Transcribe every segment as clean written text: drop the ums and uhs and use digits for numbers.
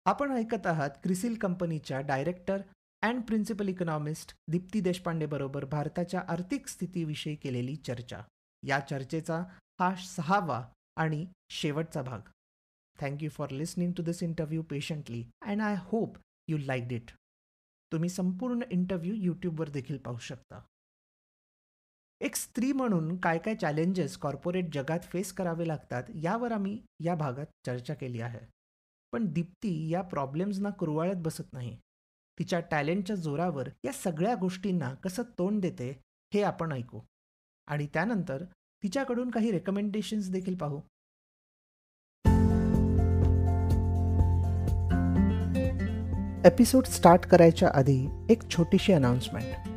आपण ऐकत आहात क्रिसिल कंपनीच्या director and principal economist Deepti Deshpande बरोबर भारताच्या आर्थिक स्थितीविषयी केलेली चर्चा. या चर्चेचा हा 6वा आणि शेवटचा भाग. Thank you for listening to this interview patiently and I hope you liked it. तुम्ही संपूर्ण इंटरव्ह्यू यूट्यूबवर देखील पाहू शकता. एक स्त्री म्हणून काय काय चॅलेंजेस कॉर्पोरेट जगात फेस करावे लागतात यावर आम्ही या भागात चर्चा केली आहे. पण दीप्ती या प्रॉब्लेम्सना कुरवाळत बसत नाही. तिच्या टॅलेंटच्या जोरावर या सगळ्या गोष्टींना कसं तोंड देते हे आपण ऐकू. आणि त्यानंतर तिच्याकडून काही रेकमेंडेशन्स देखील पाहू. एपिसोड स्टार्ट करायच्या आधी एक छोटीशी अनाउन्समेंट.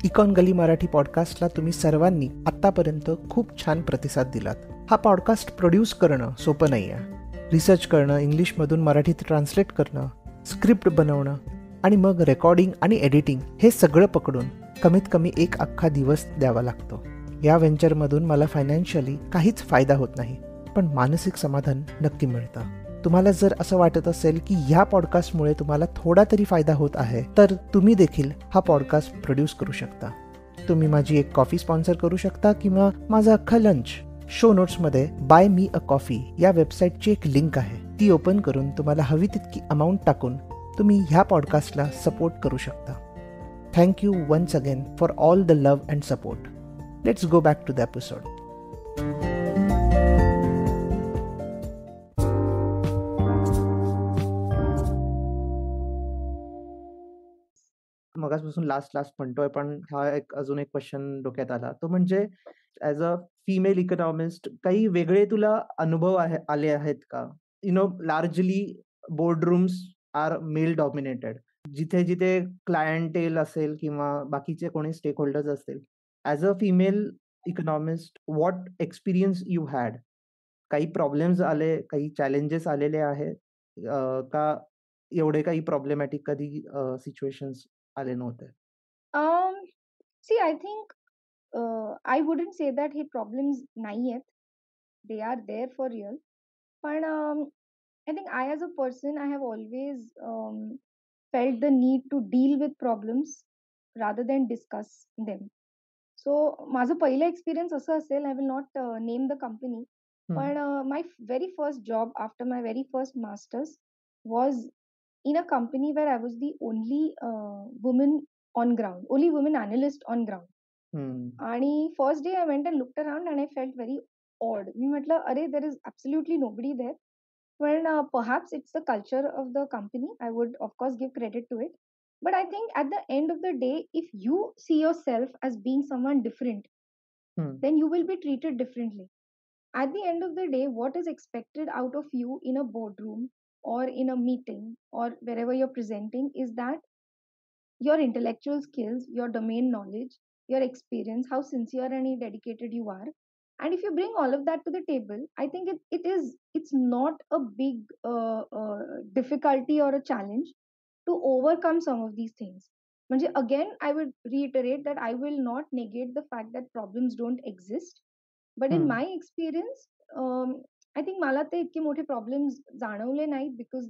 इकॉन गली मराठी पॉडकास्टला तुम्ही सर्वांनी आत्तापर्यंत खूप छान प्रतिसाद दिलात. हा पॉडकास्ट प्रोड्यूस करणं सोपं नाही आहे. रिसर्च करणं, इंग्लिशमधून मराठीत ट्रान्सलेट करणं, स्क्रिप्ट बनवणं आणि मग रेकॉर्डिंग आणि एडिटिंग हे सगळं पकडून कमीत कमी एक अख्खा दिवस द्यावा लागतो. या व्हेंचरमधून मला फायनान्शियली काहीच फायदा होत नाही, पण मानसिक समाधान नक्की मिळतं. तुम्हाला जर असं वाटत असेल की ह्या पॉडकास्टमुळे तुम्हाला थोडा तरी फायदा होत आहे, तर तुम्ही देखील हा पॉडकास्ट प्रोड्यूस करू शकता. तुम्ही माझी एक कॉफी स्पॉन्सर करू शकता किंवा माझा अख्खा लंच. शो नोट्समध्ये बाय मी अ कॉफी या वेबसाईटची एक लिंक आहे, ती ओपन करून तुम्हाला हवी तितकी अमाऊंट टाकून तुम्ही ह्या पॉडकास्टला सपोर्ट करू शकता. Thank you once again for all the love and support. Let's go back to the episode. मगासपासून लास्ट म्हणतोय, पण हा एक अजून एक क्वेश्चन डोक्यात आला. तो म्हणजे ॲज अ फिमेल इकॉनॉमिस्ट काही वेगळे तुला अनुभव आले आहेत का? Largely boardrooms are male dominated. जिथे क्लायंटेल असेल किंवा बाकीचे कोणी स्टेक होल्डर्स असतील. As a female economist what experience you had? काही प्रॉब्लेम्स आले, काही चॅलेंजेस आलेले आहेत का एवढे काही प्रॉब्लेमॅटिक कधी सिच्युएशन्स आले नव्हते? Um, See, I think I wouldn't say that he problems nahi आहेत. They are there for real. But I think I, as a person, I have always felt the need to deal with problems rather than discuss them. So माझं पहिलं experience असं असेल, I will not name the company, hmm. but my very first job after my very first master's was in a company where I was the only woman on ground, only woman analyst on ground. हं. आणि first day I went and looked around and I felt very odd. मी म्हटलं, अरे, there is absolutely nobody there. पण perhaps it's the culture of the company. I would, of course, give credit to it. But I think at the end of the day, if you see yourself as being someone different, hmm. then you will be treated differently. At the end of the day, what is expected out of you in a boardroom or in a meeting or wherever you're presenting is that your intellectual skills, your domain knowledge, your experience, how sincere and dedicated you are. And if you bring all of that to the table, I think it's not a big difficulty or a challenge to overcome some of these things. म्हणजे again, I would reiterate that I will not negate the fact that problems don't exist. But in hmm. my experience, I think मला ते इतके मोठे problems जाणवले नाहीत because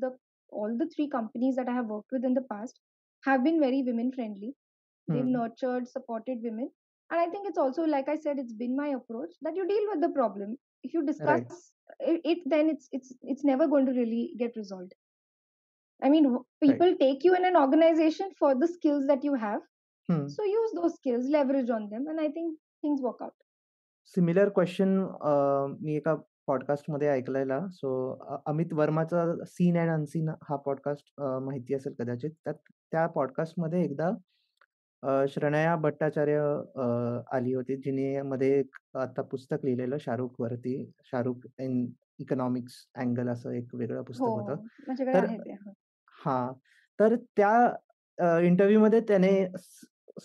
all the three companies that I have worked with in the past have been very women friendly. They've hmm. nurtured, supported women. And I think it's also, like I said, it's been my approach that you deal with the problem. If you right. discuss it, then it's never going to really get resolved. I mean, right. people take you in an organization for the skills that you have. Hmm. So use those skills, leverage on them, and I think things work out. Similar question मी एका पॉडकास्टमध्ये ऐकलेला. So Amit वर्माचा seen and unseen हा podcast माहिती असेल कदाचित. त्या पॉडकास्टमध्ये एकदा श्रेया भट्टाचार्य आली होती, जिने मध्ये एक आता पुस्तक लिहिलेलं शाहरुखवरती. शाहरुख इन इकॉनॉमिक्स अँगल असं एक वेगळं पुस्तक होतं. हो, माझ्याकडे तर आहे ते. हो. हां. तर त्या इंटरव्ह्यूमध्ये त्याने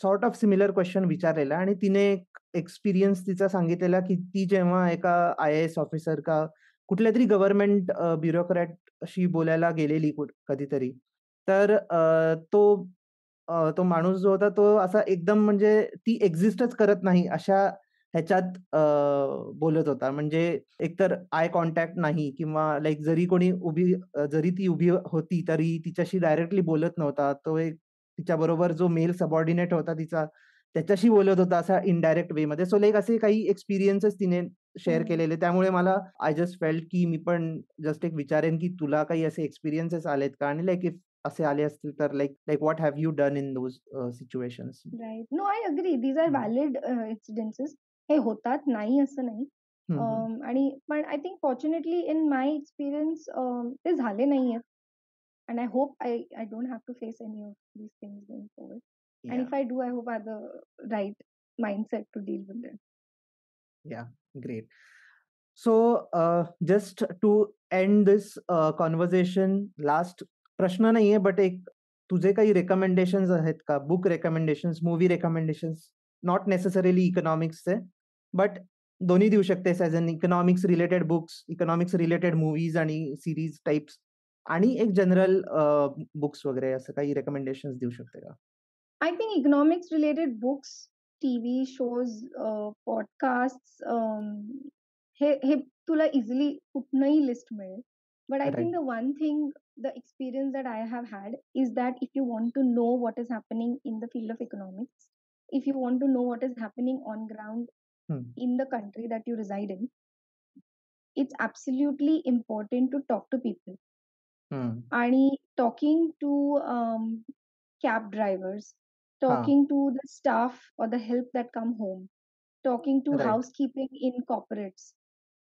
सॉर्ट ऑफ सिमिलर क्वेशन विचारलेला आणि तिने एक एक्सपिरियन्स तिचा सांगितलेला, की ती जेव्हा एका आय-ए-एस ऑफिसर का कुठल्यातरी गव्हर्नमेंट ब्युरोक्रॅटशी बोलायला गेलेली कधीतरी. तर तो माणूस जो होता तो असा एकदम म्हणजे ती एक्झिस्टच करत नाही अशा ह्याच्यात बोलत होता. म्हणजे एकतर आय कॉन्टॅक्ट नाही किंवा लाईक जरी ती उभी होती तरी तिच्याशी डायरेक्टली बोलत नव्हता. तो एक तिच्याबरोबर जो मेल सबऑर्डिनेट होता तिचा, त्याच्याशी बोलत होता असा इनडायरेक्ट वेमध्ये. सो लाईक असे काही एक्सपिरियन्सेस तिने शेअर केलेले. त्यामुळे मला आय जस्ट फेल्ट की मी पण जस्ट एक विचारेन की तुला काही असे एक्सपिरियन्सेस आलेत का? आणि लाईक इफ असे आले असतील तर like what have you done in those situations? Right. No, I agree. These are valid incidences. हे होतात, नाही असं नाही. आणि पण I think fortunately in my experience ते झाले नाहीयेत. And I hope I don't have to face any of these things going forward. And if I do, I hope I have the right mindset to deal with them. Yeah, great. So just to end this conversation, last प्रश्न नाहीये, but एक तुझे काही recommendations आहेत का? Book recommendations, movie recommendations, not necessarily इकॉनॉमिक्सचे, but दोन्ही देऊ शकतेस as an economics related books, economics related movies आणि सिरीज टाइप्स, आणि एक जनरल बुक्स वगैरे असं काही रेकमेंडेशन्स देऊ शकते का? I think economics related books, TV shows, podcasts, हे तुला इझिली कुठनंही लिस्ट मिळेल. But I think Right. the one thing, the experience that I have had is that if you want to know what is happening in the field of economics, if you want to know what is happening on ground in the country that you reside in, it's absolutely important to talk to people. आणि talking to cab drivers, talking to the staff or the help that come home, talking to Right. housekeeping in corporates.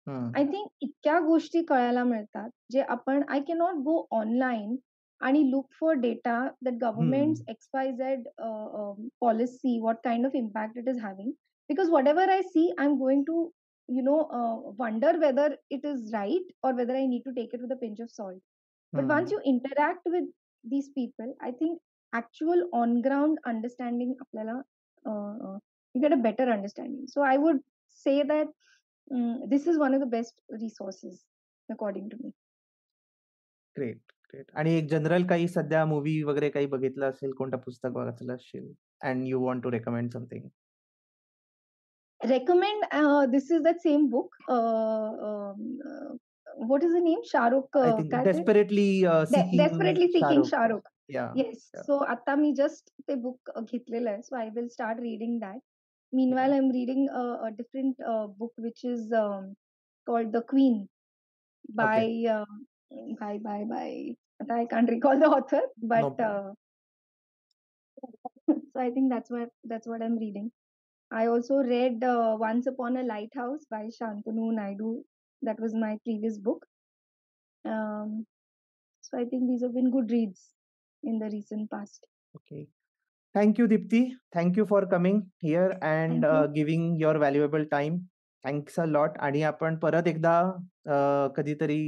I think इतक्या गोष्टी कळायला मिळतात जे आपण I cannot go online आणि look for data that government XYZ policy, what kind of impact it is having, because whatever I see, I'm going to wonder whether it is right or whether I need to take it with a pinch of salt. But once you interact with these people, I think actual on ground understanding आपल्याला you get a better understanding. So I would say that this is one of the best resources according to me. Great, great. आणि एक general काही सध्या movie वगैरे काही बघितलं असेल, कोणतं पुस्तक वाचलं असेल, and you want to recommend something? Recommend, this is that same book. What is the name? Shahrukh. I think Desperately Seeking Shahrukh. Yeah. Yes. So आता मी just ते book घेतलेलं आहे. So I will start reading that. Meanwhile, I'm reading a different book which is called The Queen by I can't recall the author, but so I think that's what I'm reading. I also read Once Upon a Lighthouse by Shantanu Naidu. That was my previous book. So I think these have been good reads in the recent past. Okay. Thank you, Dipti. Thank you for coming here and giving your valuable time. Thanks a lot. आणि आपण परत एकदा कधीतरी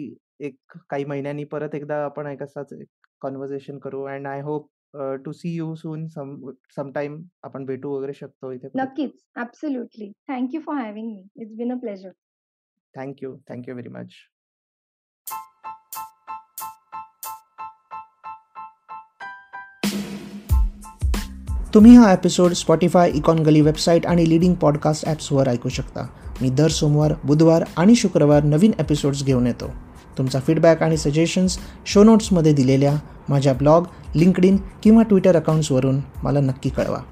एक काही महिन्यांनी परत एकदा आपण एक असाच कॉन्व्हर्सेशन करू. And I hope to see you soon sometime. आपण भेटू वगैरे शकतो इथे. नक्कीच. Absolutely. Thank you for having me. It's been a pleasure. Thank you. Thank you very much. तुम्ही हा एपिसोड स्पॉटिफाय, इकॉनगली वेबसाईट आणि लीडिंग पॉडकास्ट ॲप्सवर ऐकू शकता. मी दर सोमवार, बुधवार आणि शुक्रवार नवीन एपिसोड्स घेऊन येतो. तुमचा फीडबॅक आणि सजेशन्स शो नोट्समध्ये दिलेल्या माझ्या ब्लॉग, लिंक्डइन किंवा ट्विटर अकाउंट्सवरून मला नक्की कळवा.